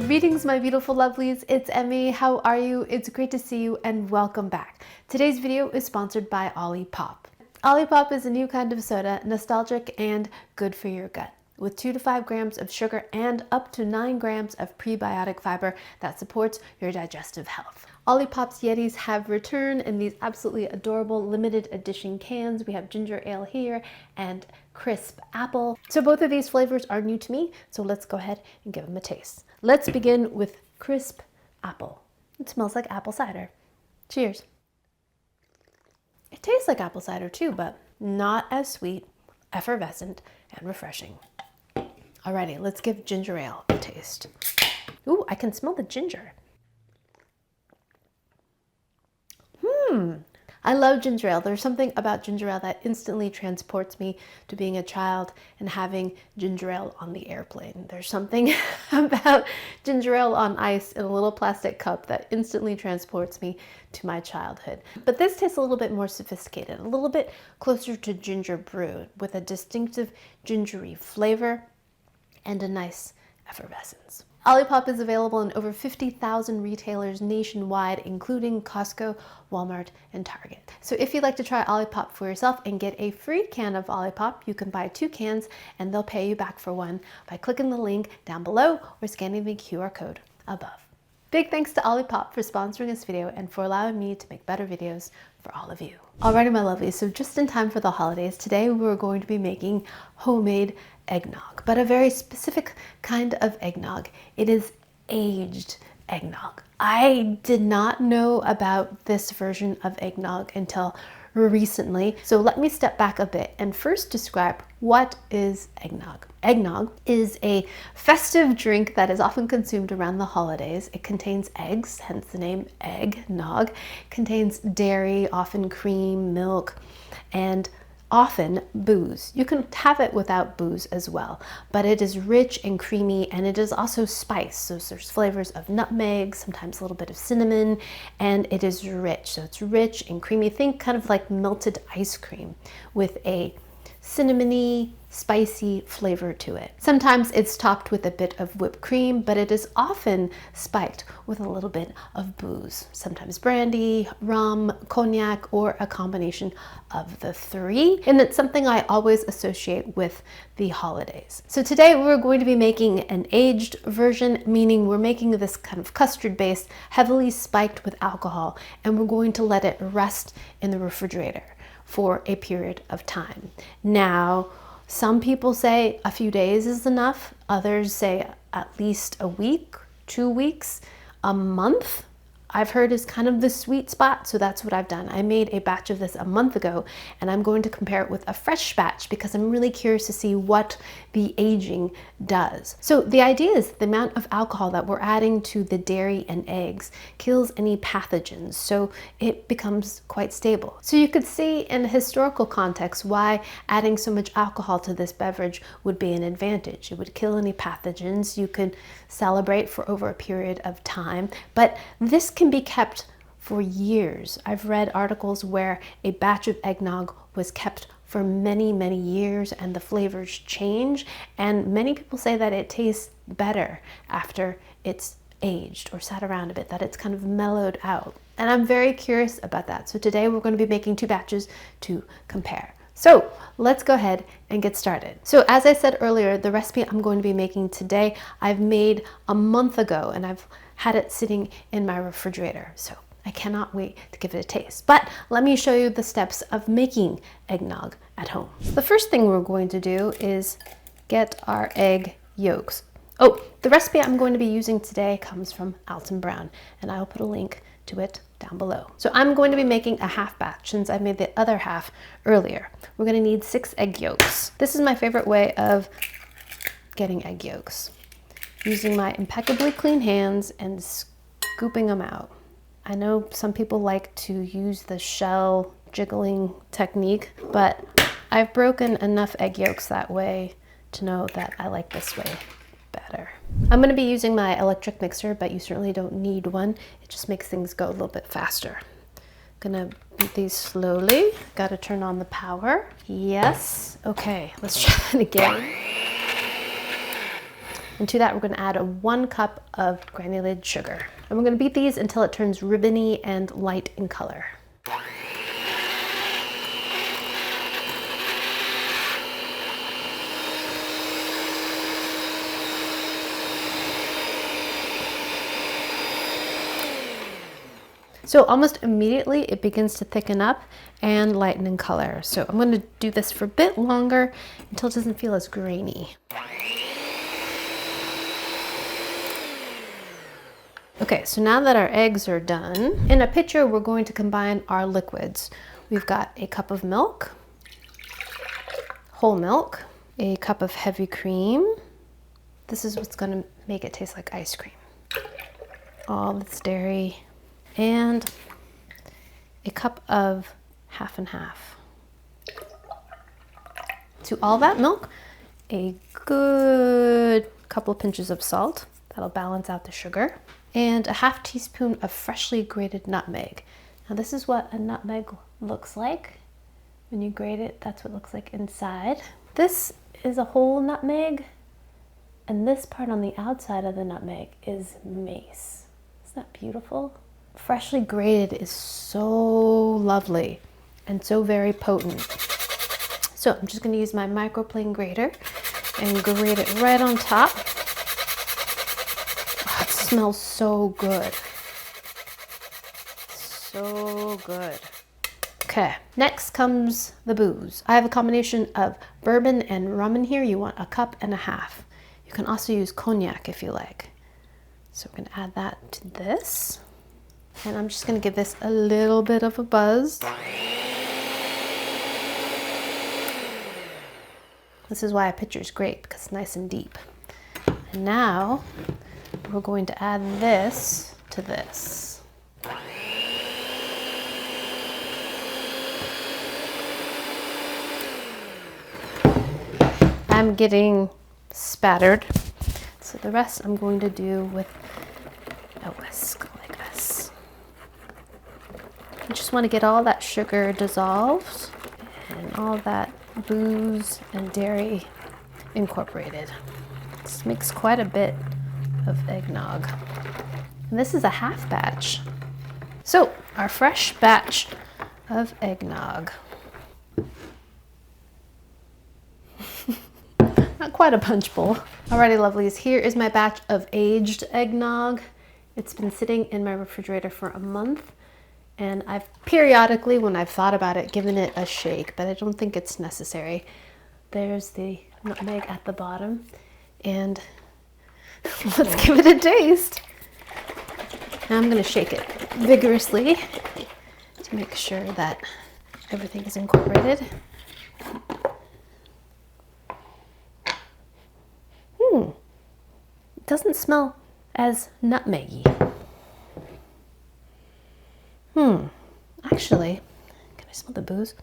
Greetings, my beautiful lovelies. It's Emmy. How are you? It's great to see you and welcome back. Today's video is sponsored by Olipop. Olipop is a new kind of soda, nostalgic and good for your gut, with 2 to 5 grams of sugar and up to 9 grams of prebiotic fiber that supports your digestive health. Olipop's Yetis have returned in these absolutely adorable limited edition cans. We have ginger ale here and crisp apple. So both of these flavors are new to me, so let's go ahead and give them a taste. Let's begin with crisp apple. It smells like apple cider. Cheers. It tastes like apple cider too, but not as sweet, effervescent, and refreshing. Alrighty, let's give ginger ale a taste. Ooh, I can smell the ginger. I love ginger ale. There's something about ginger ale that instantly transports me to being a child and having ginger ale on the airplane. There's something about ginger ale on ice in a little plastic cup that instantly transports me to my childhood. But this tastes a little bit more sophisticated, a little bit closer to ginger brew with a distinctive gingery flavor and a nice effervescence. Olipop is available in over 50,000 retailers nationwide, including Costco, Walmart, and Target. So if you'd like to try Olipop for yourself and get a free can of Olipop, you can buy 2 cans and they'll pay you back for one by clicking the link down below or scanning the QR code above. Big thanks to Olipop for sponsoring this video and for allowing me to make better videos for all of you. Alrighty, my lovelies, so just in time for the holidays, today we're going to be making homemade eggnog, but a very specific kind of eggnog. It is aged eggnog. I did not know about this version of eggnog until recently, so let me step back a bit and first describe what is eggnog. Eggnog is a festive drink that is often consumed around the holidays. It contains eggs, hence the name eggnog. It contains dairy, often cream, milk, and often booze. You can have it without booze as well, but it is rich and creamy, and it is also spiced. So there's flavors of nutmeg, sometimes a little bit of cinnamon, and it is rich. So it's rich and creamy. Think kind of like melted ice cream with a cinnamony, spicy flavor to it. Sometimes it's topped with a bit of whipped cream, but it is often spiked with a little bit of booze, sometimes brandy, rum, cognac, or a combination of the 3. And it's something I always associate with the holidays. So today we're going to be making an aged version, meaning we're making this kind of custard base heavily spiked with alcohol, and we're going to let it rest in the refrigerator for a period of time. Now, some people say a few days is enough. Others say at least a week, 2 weeks, a month. I've heard is kind of the sweet spot, so that's what I've done. I made a batch of this a month ago, and I'm going to compare it with a fresh batch because I'm really curious to see what the aging does. So the idea is the amount of alcohol that we're adding to the dairy and eggs kills any pathogens, so it becomes quite stable. So you could see in a historical context why adding so much alcohol to this beverage would be an advantage. It would kill any pathogens. You could celebrate for over a period of time, but this can be kept for years. I've read articles where a batch of eggnog was kept for many, many years and the flavors change, and many people say that it tastes better after it's aged or sat around a bit, that it's kind of mellowed out. And I'm very curious about that. So today we're going to be making 2 batches to compare. So let's go ahead and get started. So as I said earlier, the recipe I'm going to be making today, I've made a month ago, and I've had it sitting in my refrigerator. So I cannot wait to give it a taste. But let me show you the steps of making eggnog at home. The first thing we're going to do is get our egg yolks. Oh, the recipe I'm going to be using today comes from Alton Brown, and I'll put a link to it down below. So I'm going to be making a half batch since I made the other half earlier. We're going to need 6 egg yolks. This is my favorite way of getting egg yolks, using my impeccably clean hands and scooping them out. I know some people like to use the shell jiggling technique, but I've broken enough egg yolks that way to know that I like this way better. I'm going to be using my electric mixer, but you certainly don't need one. It just makes things go a little bit faster. I'm gonna beat these slowly. Got to turn on the power. Yes. Okay, let's try it again. And to that, we're gonna add 1 cup of granulated sugar. And we're gonna beat these until it turns ribbony and light in color. So almost immediately it begins to thicken up and lighten in color. So I'm going to do this for a bit longer until it doesn't feel as grainy. Okay, so now that our eggs are done, in a pitcher we're going to combine our liquids. We've got a cup of milk, whole milk, a cup of heavy cream. This is what's going to make it taste like ice cream. All this dairy. And a cup of half and half. To all that milk, a good couple of pinches of salt. That'll balance out the sugar. And a ½ teaspoon of freshly grated nutmeg. Now this is what a nutmeg looks like. When you grate it, that's what it looks like inside. This is a whole nutmeg, and this part on the outside of the nutmeg is mace. Isn't that beautiful? Freshly grated is so lovely and so very potent. So I'm just going to use my microplane grater and grate it right on top. Oh, it smells so good. So good. Okay, next comes the booze. I have a combination of bourbon and rum in here. You want 1.5 cups. You can also use cognac if you like. So we're going to add that to this. And I'm just going to give this a little bit of a buzz. This is why a pitcher is great, because it's nice and deep. And now we're going to add this to this. I'm getting spattered, so the rest I'm going to do with a whisk like this. You just want to get all that sugar dissolved and all that booze and dairy incorporated. This makes quite a bit of eggnog. And this is a half batch. So our fresh batch of eggnog. Not quite a punch bowl. Alrighty lovelies, here is my batch of aged eggnog. It's been sitting in my refrigerator for a month. And I've periodically, when I've thought about it, given it a shake, but I don't think it's necessary. There's the nutmeg at the bottom, and let's give it a taste. Now I'm going to shake it vigorously to make sure that everything is incorporated. It doesn't smell as nutmeggy. Actually, can I smell the booze?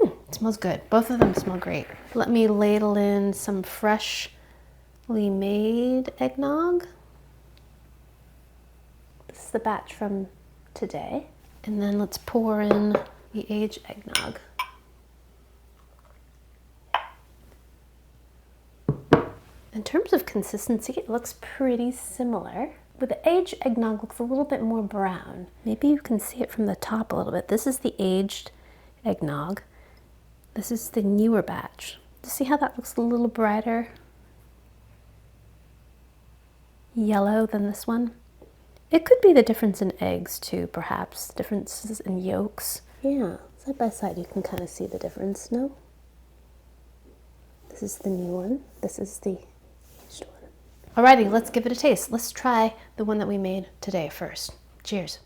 It smells good. Both of them smell great. Let me ladle in some freshly made eggnog. This is the batch from today. And then let's pour in the aged eggnog. In terms of consistency, it looks pretty similar. But the aged eggnog looks a little bit more brown. Maybe you can see it from the top a little bit. This is the aged eggnog. This is the newer batch. See how that looks a little brighter yellow than this one? It could be the difference in eggs too, perhaps. Differences in yolks. Yeah, side by side you can kind of see the difference, no? This is the new one. This is the aged one. Alrighty, let's give it a taste. Let's try the one that we made today first. Cheers.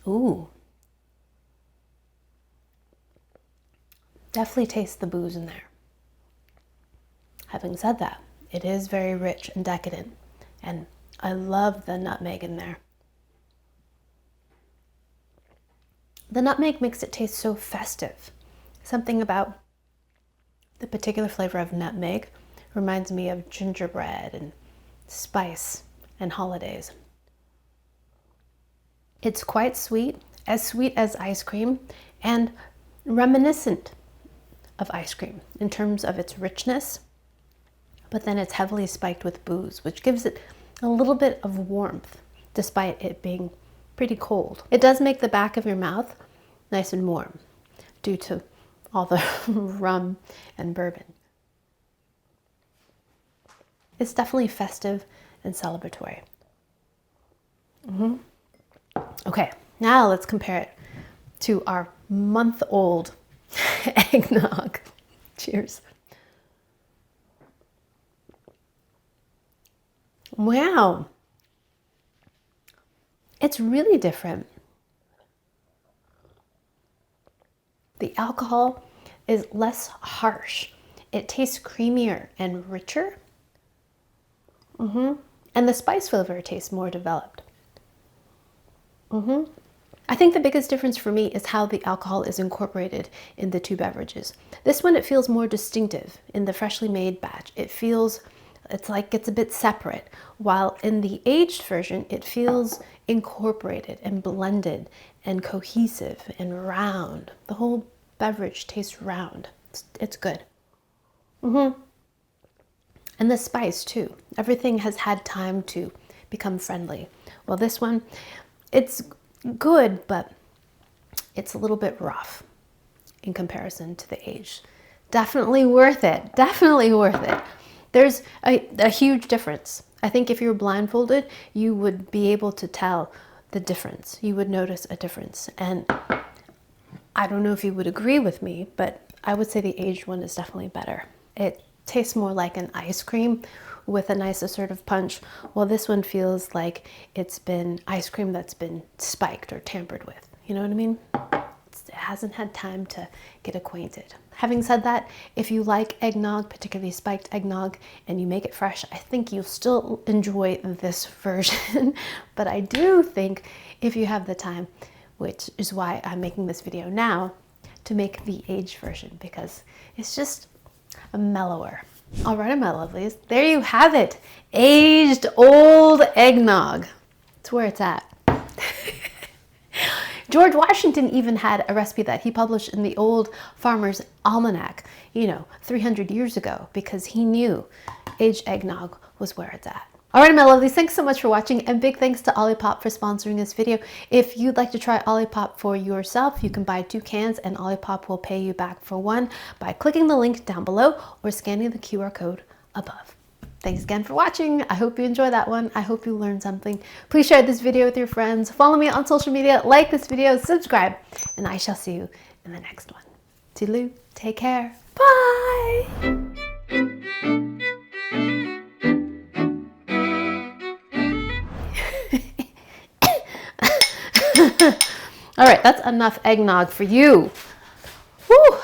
Ooh. Definitely taste the booze in there. Having said that, it is very rich and decadent, and I love the nutmeg in there. The nutmeg makes it taste so festive. Something about the particular flavor of nutmeg reminds me of gingerbread and spice and holidays. It's quite sweet as ice cream, and reminiscent of ice cream in terms of its richness, but then it's heavily spiked with booze, which gives it a little bit of warmth despite it being pretty cold. It does make the back of your mouth nice and warm due to all the rum and bourbon. It's definitely festive and celebratory. Okay, now let's compare it to our month-old eggnog. Cheers. Wow. It's really different. The alcohol is less harsh. It tastes creamier and richer. And the spice flavor tastes more developed. I think the biggest difference for me is how the alcohol is incorporated in the two beverages. This one, it feels more distinctive. In the freshly made batch, it's like it's a bit separate, while in the aged version, it feels incorporated and blended and cohesive and round. The whole beverage tastes round. It's good. And the spice too. Everything has had time to become friendly. Well, this one, it's good, but it's a little bit rough in comparison to the aged. Definitely worth it. Definitely worth it. There's a huge difference. I think if you were blindfolded, you would be able to tell the difference. You would notice a difference. And I don't know if you would agree with me, but I would say the aged one is definitely better. It tastes more like an ice cream with a nice assertive punch, while this one feels like it's been ice cream that's been spiked or tampered with. You know what I mean? It hasn't had time to get acquainted. Having said that, if you like eggnog, particularly spiked eggnog, and you make it fresh, I think you'll still enjoy this version. But I do think if you have the time, which is why I'm making this video now, to make the aged version, because it's just a mellower. All right, my lovelies, there you have it. Aged old eggnog. It's where it's at. George Washington even had a recipe that he published in the old Farmer's Almanac, 300 years ago, because he knew aged eggnog was where it's at. All right, my lovelies, thanks so much for watching, and big thanks to Olipop for sponsoring this video. If you'd like to try Olipop for yourself, you can buy 2 cans and Olipop will pay you back for 1 by clicking the link down below or scanning the QR code above. Thanks again for watching. I hope you enjoyed that one. I hope you learned something. Please share this video with your friends. Follow me on social media, like this video, subscribe, and I shall see you in the next one. Toodaloo, take care, bye! All right, that's enough eggnog for you. Woo!